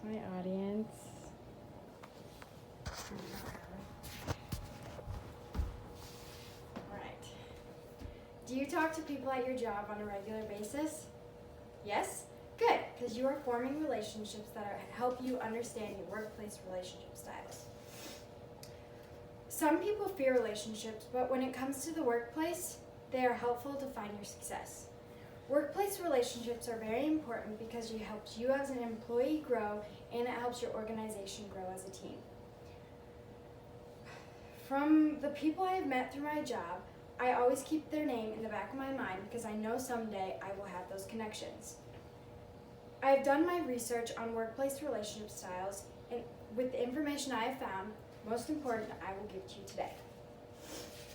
my audience. Alright. Do you talk to people at your job on a regular basis? Yes? Good, because you are forming relationships that help you understand your workplace relationship styles. Some people fear relationships, but when it comes to the workplace, they are helpful to find your success. Workplace relationships are very important because it helps you as an employee grow and it helps your organization grow as a team. From the people I have met through my job, I always keep their name in the back of my mind because I know someday I will have those connections. I have done my research on workplace relationship styles, and with the information I have found, most important, I will give to you today.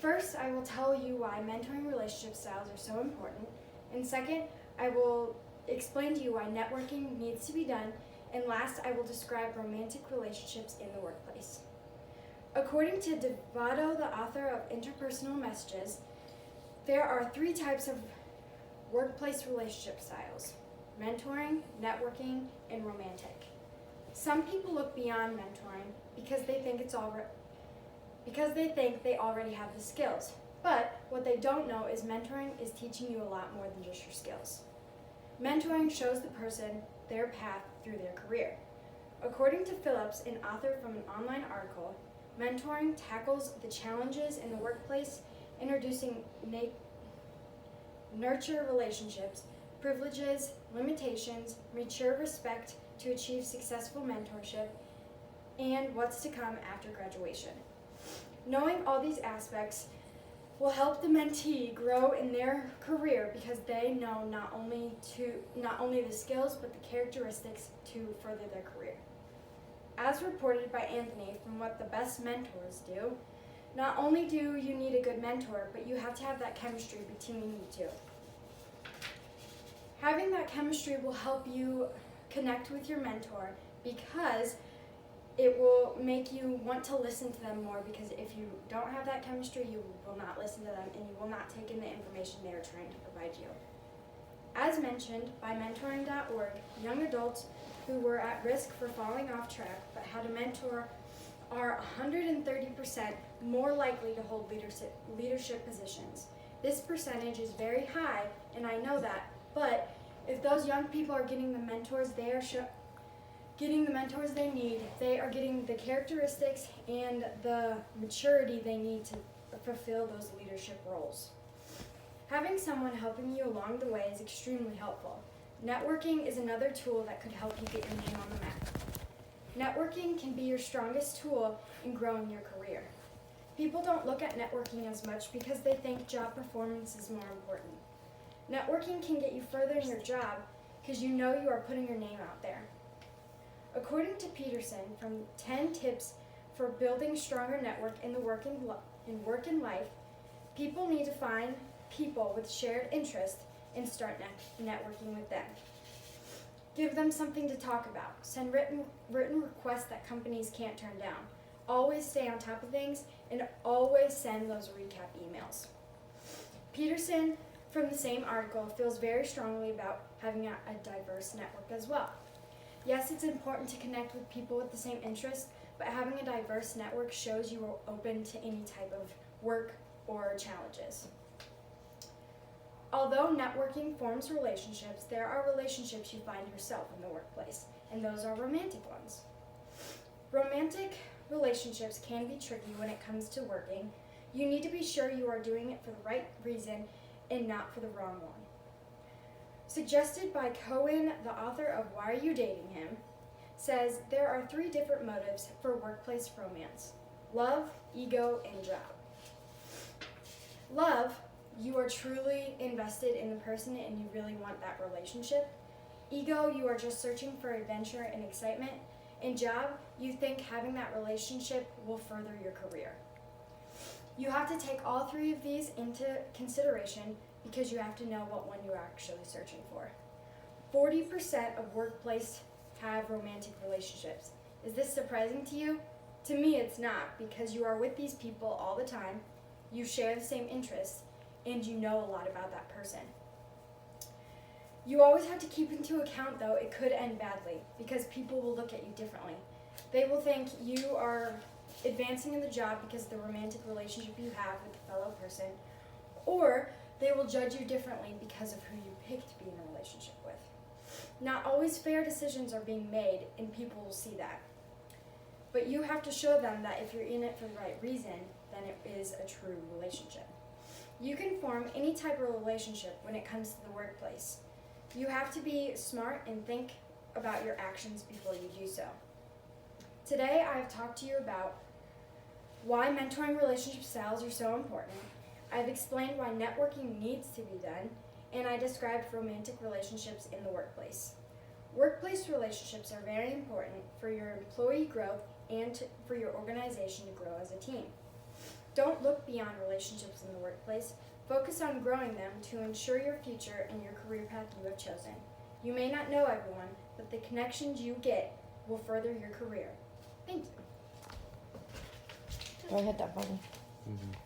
First, I will tell you why mentoring relationship styles are so important. And second, I will explain to you why networking needs to be done. And last, I will describe romantic relationships in the workplace. According to Devato, the author of Interpersonal Messages, there are 3 types of workplace relationship styles: mentoring, networking, and romantic. Some people look beyond mentoring because they think they already have the skills. But what they don't know is mentoring is teaching you a lot more than just your skills. Mentoring shows the person their path through their career. According to Phillips, an author from an online article, mentoring tackles the challenges in the workplace, introducing nurture relationships, privileges, limitations, mature respect to achieve successful mentorship, and what's to come after graduation. Knowing all these aspects will help the mentee grow in their career because they know not only the skills but the characteristics to further their career. As reported by Anthony from What the Best Mentors Do, not only do you need a good mentor, but you have to have that chemistry between you two. Having that chemistry will help you connect with your mentor because it will make you want to listen to them more, because if you don't have that chemistry, you will not listen to them and you will not take in the information they are trying to provide you. As mentioned by mentoring.org, young adults who were at risk for falling off track but had a mentor are 130% more likely to hold leadership positions. This percentage is very high, and I know that, but if those young people are getting the mentors they need, they are getting the characteristics and the maturity they need to fulfill those leadership roles. Having someone helping you along the way is extremely helpful. Networking is another tool that could help you get your name on the map. Networking can be your strongest tool in growing your career. People don't look at networking as much because they think job performance is more important. Networking can get you further in your job because you know you are putting your name out there. According to Peterson, from 10 tips for building stronger network in work and life, people need to find people with shared interests and start networking with them. Give them something to talk about. Send written requests that companies can't turn down. Always stay on top of things and always send those recap emails. Peterson, from the same article, feels very strongly about having a diverse network as well. Yes, it's important to connect with people with the same interests, but having a diverse network shows you are open to any type of work or challenges. Although networking forms relationships, there are relationships you find yourself in the workplace, and those are romantic ones. Romantic relationships can be tricky when it comes to working. You need to be sure you are doing it for the right reason and not for the wrong one. Suggested by Cohen, the author of Why Are You Dating Him, says there are 3 different motives for workplace romance: love, ego, and job. Love, you are truly invested in the person and you really want that relationship. Ego, you are just searching for adventure and excitement. And job, you think having that relationship will further your career. You have to take all 3 of these into consideration because you have to know what one you're actually searching for. 40% of workplace have romantic relationships. Is this surprising to you? To me, it's not, because you are with these people all the time, you share the same interests, and you know a lot about that person. You always have to keep into account, though, it could end badly because people will look at you differently. They will think you are advancing in the job because of the romantic relationship you have with a fellow person, or they will judge you differently because of who you picked to be in a relationship with. Not always fair decisions are being made, and people will see that. But you have to show them that if you're in it for the right reason, then it is a true relationship. You can form any type of relationship when it comes to the workplace. You have to be smart and think about your actions before you do so. Today, I have talked to you about why mentoring relationship styles are so important. I've explained why networking needs to be done, and I described romantic relationships in the workplace. Workplace relationships are very important for your employee growth and for your organization to grow as a team. Don't look beyond relationships in the workplace. Focus on growing them to ensure your future and your career path you have chosen. You may not know everyone, but the connections you get will further your career. Thank you. Go ahead, that bubble.